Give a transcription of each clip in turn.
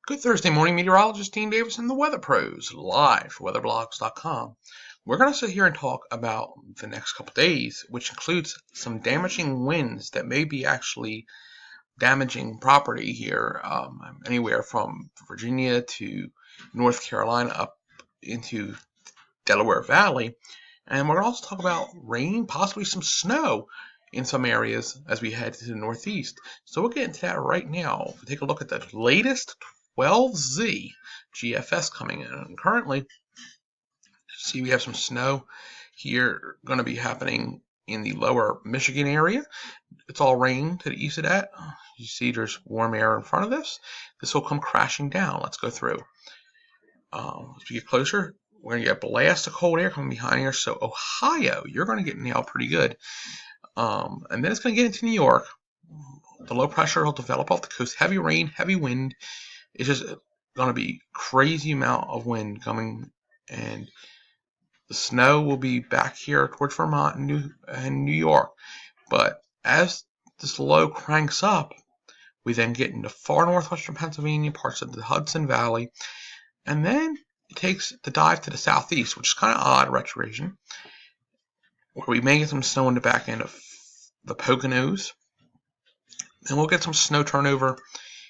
Good Thursday morning, meteorologist Dean Davis and the Weather Pros, live for weatherblogs.com. We're going to sit here and talk about the next couple days, which includes some damaging winds that may be actually damaging property here, anywhere from Virginia to North Carolina up into Delaware Valley. And we're going to also talk about rain, possibly some snow in some areas as we head to the Northeast. So we'll get into that right now. If we take a look at the latest 12Z GFS coming in. And currently, see we have some snow here going to be happening in the lower Michigan area. It's all rain to the east of that. You see there's warm air in front of this. This will come crashing down. Let's go through. As we get closer, we're going to get a blast of cold air coming behind here. So Ohio, you're going to get nailed pretty good. And then it's going to get into New York. The low pressure will develop off the coast. Heavy rain, heavy wind. It's just going to be crazy amount of wind coming, and the snow will be back here towards Vermont and New York. But as this low cranks up, we then get into far northwestern Pennsylvania, parts of the Hudson Valley, and then it takes the dive to the southeast, which is kind of odd retrogression, where we may get some snow in the back end of the Poconos. And we'll get some snow turnover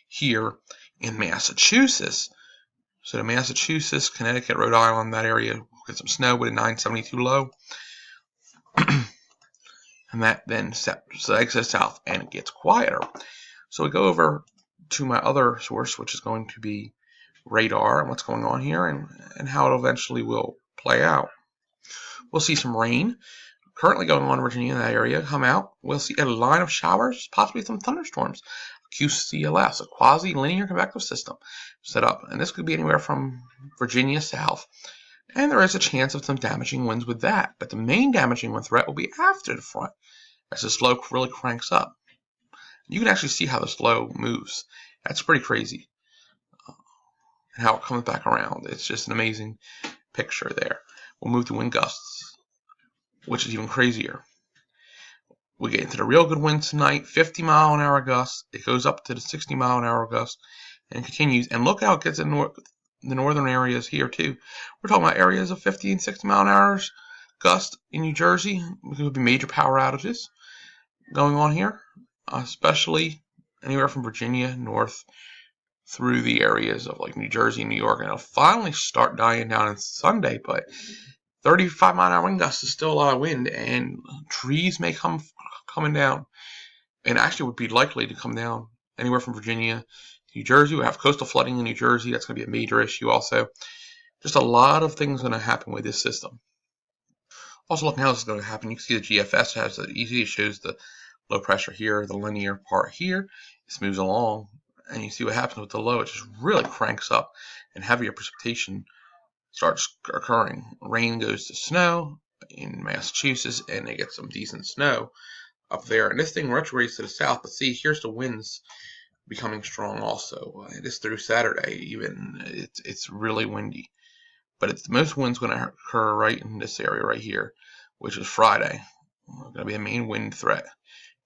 here in Massachusetts. So the Massachusetts, Connecticut, Rhode Island, that area, we'll get some snow with a 972 low. And that then exits south and it gets quieter. So we go over to my other source, which is going to be radar and what's going on here and how it eventually will play out. We'll see some rain currently going on in Virginia in that area come out. We'll see a line of showers, possibly some thunderstorms. QCLS, a quasi-linear convective system set up. And this could be anywhere from Virginia south. And there is a chance of some damaging winds with that. But the main damaging wind threat will be after the front as this low really cranks up. You can actually see how this low moves. That's pretty crazy. And how it comes back around. It's just an amazing picture there. We'll move to wind gusts, which is even crazier. We get into the real good winds tonight, 50-mile-an-hour gusts. It goes up to the 60-mile-an-hour gust and continues. And look how it gets in the northern areas here, too. We're talking about areas of 50 and 60-mile-an-hour gust in New Jersey. There could be major power outages going on here, especially anywhere from Virginia north through the areas of like New Jersey and New York. And it'll finally start dying down on Sunday, but 35-mile-an-hour wind gusts is still a lot of wind, and trees may coming down, and actually would be likely to come down anywhere from Virginia to New Jersey. We have coastal flooding in New Jersey. That's going to be a major issue also. Just a lot of things going to happen with this system. Also, look how this is going to happen. You can see the GFS has the easy shows the low pressure here, the linear part here. This moves along, and you see what happens with the low. It just really cranks up, and heavier precipitation starts occurring. Rain goes to snow in Massachusetts, and they get some decent snow up there. And this thing retrogrades to the south, but see, here's the winds becoming strong also. It is through Saturday even. It's really windy. But the most wind's going to occur right in this area right here, which is Friday. Going to be the main wind threat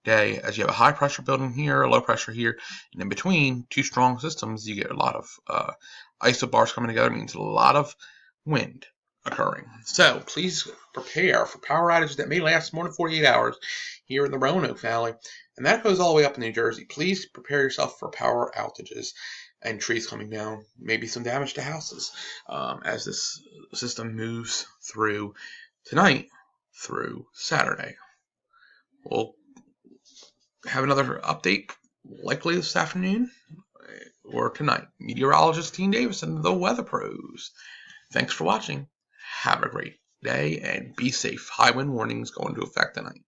day, as you have a high pressure building here, a low pressure here, and in between two strong systems, you get a lot of isobars coming together. It means a lot of wind occurring. So please prepare for power outages that may last more than 48 hours here in the Roanoke Valley, and that goes all the way up in New Jersey. Please prepare yourself for power outages and trees coming down, maybe some damage to houses as this system moves through tonight through Saturday. We'll have another update likely this afternoon or tonight. Meteorologist Dean Davis and the Weather Pros. Thanks for watching. Have a great day and be safe. High wind warnings go into effect tonight.